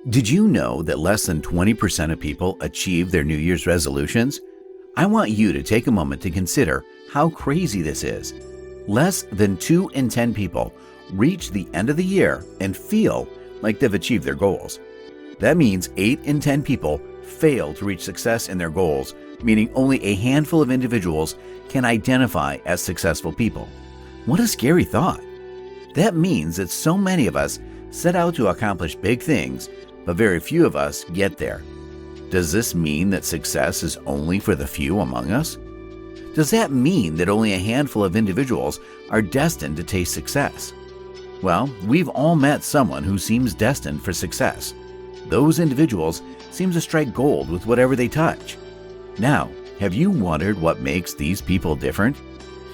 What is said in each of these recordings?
Did you know that less than 20% of people achieve their New Year's resolutions? I want you to take a moment to consider how crazy this is. Less than 2 in 10 people reach the end of the year and feel like they've achieved their goals. That means 8 in 10 people fail to reach success in their goals, meaning only a handful of individuals can identify as successful people. What a scary thought. That means that so many of us set out to accomplish big things, but very few of us get there. Does this mean that success is only for the few among us? Does that mean that only a handful of individuals are destined to taste success? Well, we've all met someone who seems destined for success. Those individuals seem to strike gold with whatever they touch. Now, have you wondered what makes these people different?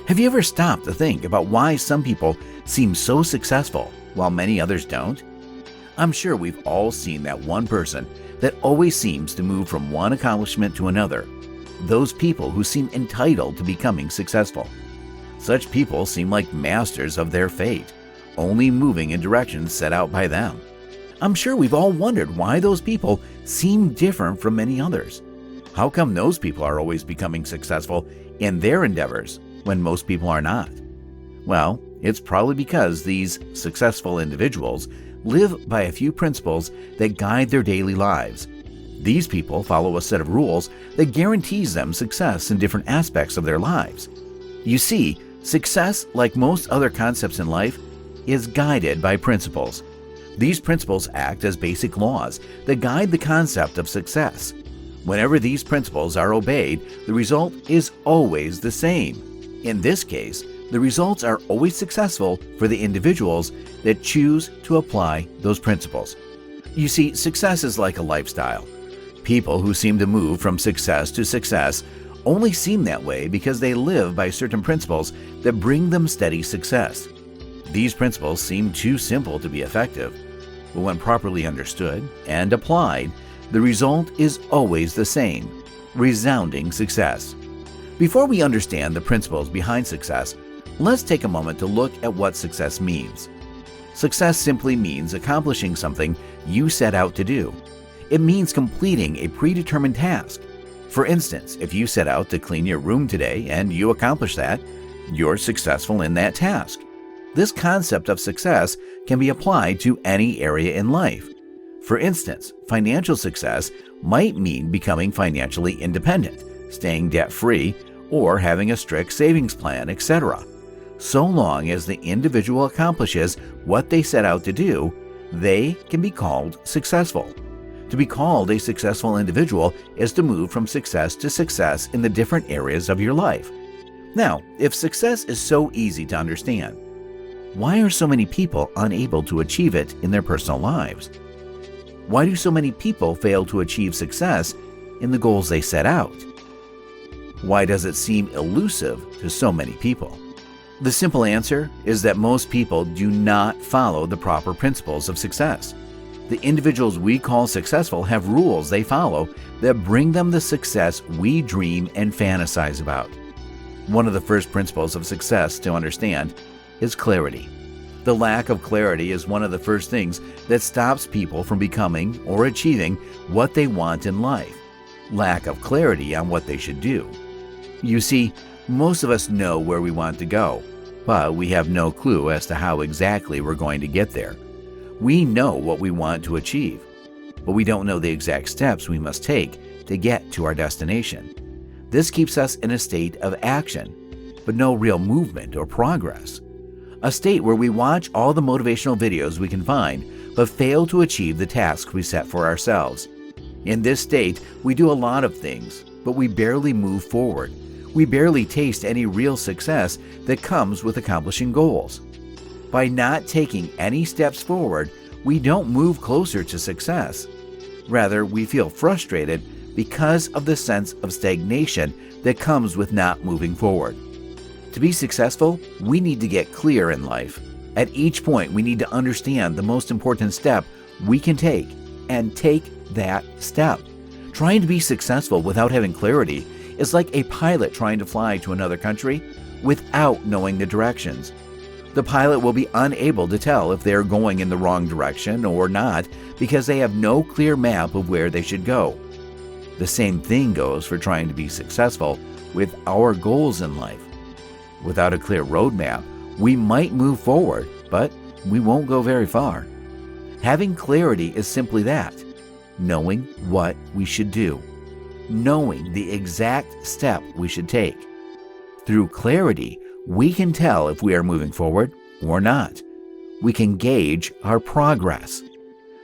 Have you ever stopped to think about why some people seem so successful while many others don't? I'm sure we've all seen that one person that always seems to move from one accomplishment to another. Those people who seem entitled to becoming successful. Such people seem like masters of their fate, only moving in directions set out by them. I'm sure we've all wondered why those people seem different from many others. How come those people are always becoming successful in their endeavors when most people are not? Well, it's probably because these successful individuals live by a few principles that guide their daily lives. These people follow a set of rules that guarantees them success in different aspects of their lives. You see, success, like most other concepts in life, is guided by principles. These principles act as basic laws that guide the concept of success. Whenever these principles are obeyed, the result is always the same. In this case, the results are always successful for the individuals that choose to apply those principles. You see, success is like a lifestyle. People who seem to move from success to success only seem that way because they live by certain principles that bring them steady success. These principles seem too simple to be effective, but when properly understood and applied, the result is always the same: resounding success. Before we understand the principles behind success, let's take a moment to look at what success means. Success simply means accomplishing something you set out to do. It means completing a predetermined task. For instance, if you set out to clean your room today and you accomplish that, you're successful in that task. This concept of success can be applied to any area in life. For instance, financial success might mean becoming financially independent, staying debt-free, or having a strict savings plan, etc. So long as the individual accomplishes what they set out to do, they can be called successful. To be called a successful individual is to move from success to success in the different areas of your life. Now, if success is so easy to understand, why are so many people unable to achieve it in their personal lives? Why do so many people fail to achieve success in the goals they set out? Why does it seem elusive to so many people? The simple answer is that most people do not follow the proper principles of success. The individuals we call successful have rules they follow that bring them the success we dream and fantasize about. One of the first principles of success to understand is clarity. The lack of clarity is one of the first things that stops people from becoming or achieving what they want in life. Lack of clarity on what they should do. You see, most of us know where we want to go, but we have no clue as to how exactly we're going to get there. We know what we want to achieve, but we don't know the exact steps we must take to get to our destination. This keeps us in a state of action, but no real movement or progress. A state where we watch all the motivational videos we can find, but fail to achieve the task we set for ourselves. In this state, we do a lot of things, but we barely move forward. We barely taste any real success that comes with accomplishing goals. By not taking any steps forward, we don't move closer to success. Rather, we feel frustrated because of the sense of stagnation that comes with not moving forward. To be successful, we need to get clear in life. At each point, we need to understand the most important step we can take and take that step. Trying to be successful without having clarity is like a pilot trying to fly to another country without knowing the directions. The pilot will be unable to tell if they are going in the wrong direction or not because they have no clear map of where they should go. The same thing goes for trying to be successful with our goals in life. Without a clear roadmap, we might move forward, but we won't go very far. Having clarity is simply that, knowing what we should do, knowing the exact step we should take. Through clarity, we can tell if we are moving forward or not. We can gauge our progress.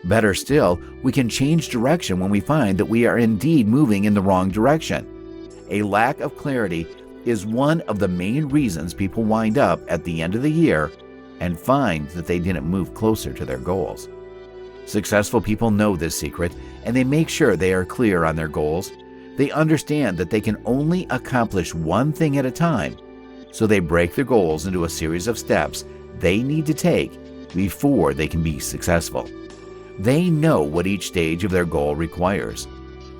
Better still, we can change direction when we find that we are indeed moving in the wrong direction. A lack of clarity is one of the main reasons people wind up at the end of the year and find that they didn't move closer to their goals. Successful people know this secret, and they make sure they are clear on their goals. They understand that they can only accomplish one thing at a time, so they break their goals into a series of steps they need to take before they can be successful. They know what each stage of their goal requires,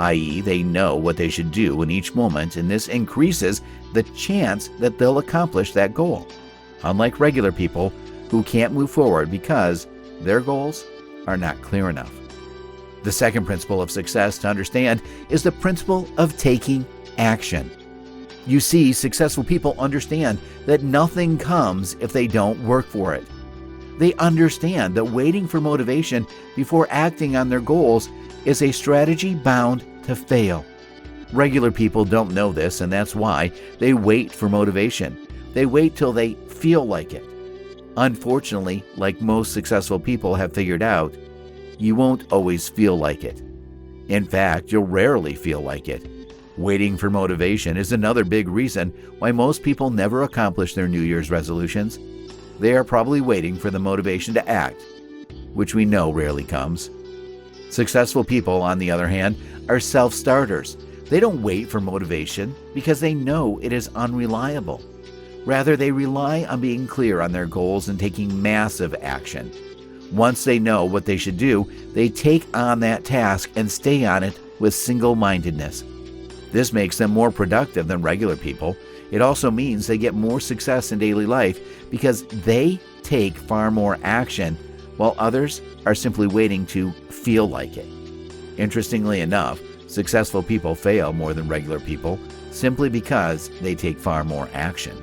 i.e., they know what they should do in each moment, and this increases the chance that they'll accomplish that goal, unlike regular people who can't move forward because their goals are not clear enough. The second principle of success to understand is the principle of taking action. You see, successful people understand that nothing comes if they don't work for it. They understand that waiting for motivation before acting on their goals is a strategy bound to fail. Regular people don't know this, and that's why they wait for motivation. They wait till they feel like it. Unfortunately, like most successful people have figured out, you won't always feel like it. In fact, you'll rarely feel like it. Waiting for motivation is another big reason why most people never accomplish their New Year's resolutions. They are probably waiting for the motivation to act, which we know rarely comes. Successful people, on the other hand, are self-starters. They don't wait for motivation because they know it is unreliable. Rather, they rely on being clear on their goals and taking massive action. Once they know what they should do, they take on that task and stay on it with single-mindedness. This makes them more productive than regular people. It also means they get more success in daily life because they take far more action, while others are simply waiting to feel like it. Interestingly enough, successful people fail more than regular people simply because they take far more action.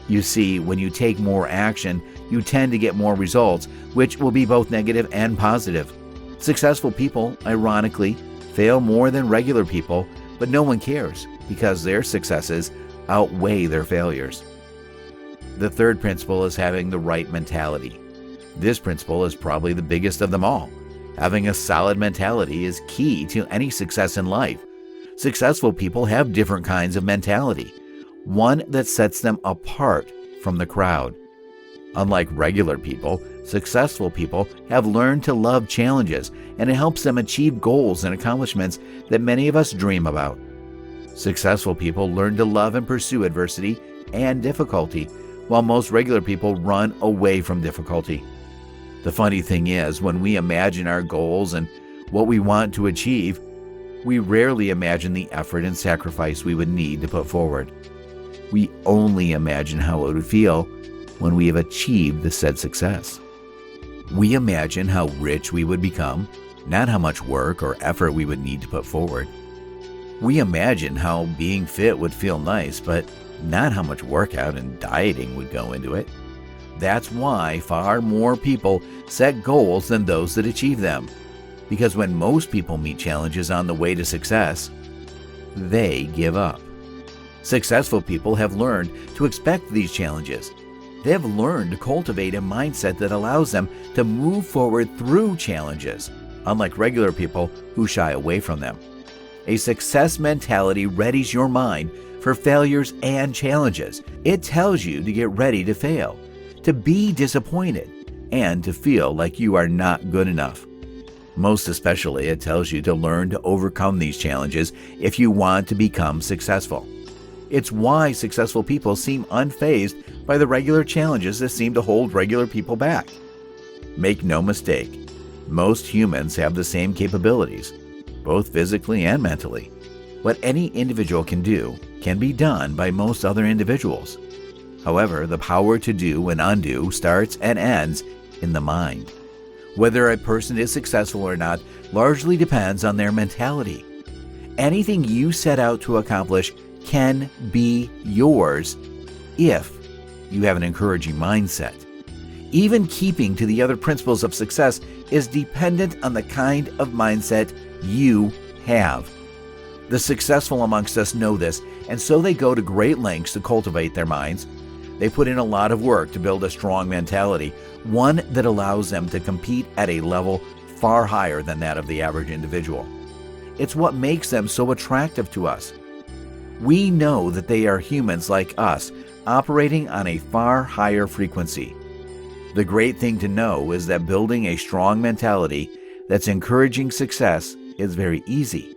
You see, when you take more action, you tend to get more results, which will be both negative and positive. Successful people, ironically, fail more than regular people, but no one cares because their successes outweigh their failures. The third principle is having the right mentality. This principle is probably the biggest of them all. Having a solid mentality is key to any success in life. Successful people have different kinds of mentality, one that sets them apart from the crowd. Unlike regular people, successful people have learned to love challenges, and it helps them achieve goals and accomplishments that many of us dream about. Successful people learn to love and pursue adversity and difficulty, while most regular people run away from difficulty. The funny thing is, when we imagine our goals and what we want to achieve, we rarely imagine the effort and sacrifice we would need to put forward. We only imagine how it would feel when we have achieved the said success. We imagine how rich we would become, not how much work or effort we would need to put forward. We imagine how being fit would feel nice, but not how much workout and dieting would go into it. That's why far more people set goals than those that achieve them. Because when most people meet challenges on the way to success, they give up. Successful people have learned to expect these challenges. They have learned to cultivate a mindset that allows them to move forward through challenges, unlike regular people who shy away from them. A success mentality readies your mind for failures and challenges. It tells you to get ready to fail, to be disappointed, and to feel like you are not good enough. Most especially, it tells you to learn to overcome these challenges if you want to become successful. It's why successful people seem unfazed by the regular challenges that seem to hold regular people back. Make no mistake, most humans have the same capabilities, both physically and mentally. What any individual can do can be done by most other individuals. However, the power to do and undo starts and ends in the mind. Whether a person is successful or not largely depends on their mentality. Anything you set out to accomplish can be yours if you have an encouraging mindset. Even keeping to the other principles of success is dependent on the kind of mindset you have. The successful amongst us know this, and so they go to great lengths to cultivate their minds. They put in a lot of work to build a strong mentality, one that allows them to compete at a level far higher than that of the average individual. It's what makes them so attractive to us. We know that they are humans like us, operating on a far higher frequency. The great thing to know is that building a strong mentality that's encouraging success is very easy.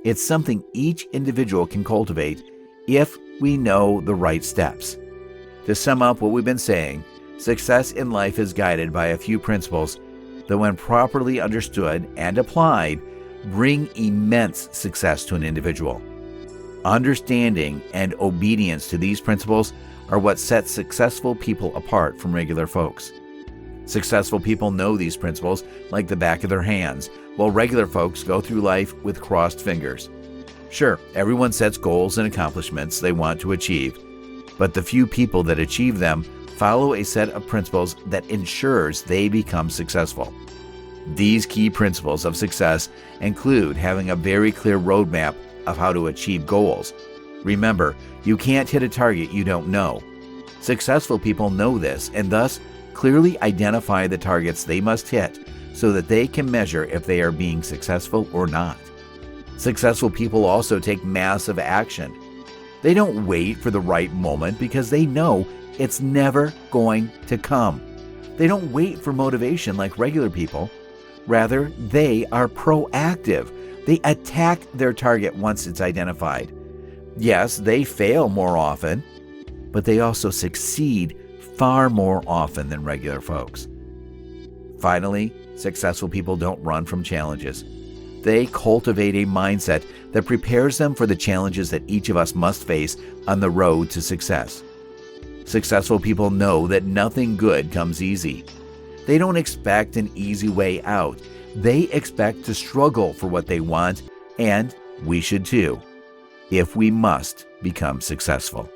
It's something each individual can cultivate if we know the right steps. To sum up what we've been saying, success in life is guided by a few principles that, when properly understood and applied, bring immense success to an individual. Understanding and obedience to these principles are what sets successful people apart from regular folks. Successful people know these principles like the back of their hands, while regular folks go through life with crossed fingers. Sure, everyone sets goals and accomplishments they want to achieve, but the few people that achieve them follow a set of principles that ensures they become successful. These key principles of success include having a very clear roadmap of how to achieve goals. Remember, you can't hit a target you don't know. Successful people know this and thus clearly identify the targets they must hit so that they can measure if they are being successful or not. Successful people also take massive action. They don't wait for the right moment because they know it's never going to come. They don't wait for motivation like regular people. Rather, they are proactive. They attack their target once it's identified. Yes, they fail more often, but they also succeed far more often than regular folks. Finally, successful people don't run from challenges. They cultivate a mindset that prepares them for the challenges that each of us must face on the road to success. Successful people know that nothing good comes easy. They don't expect an easy way out. They expect to struggle for what they want, and we should too, if we must become successful.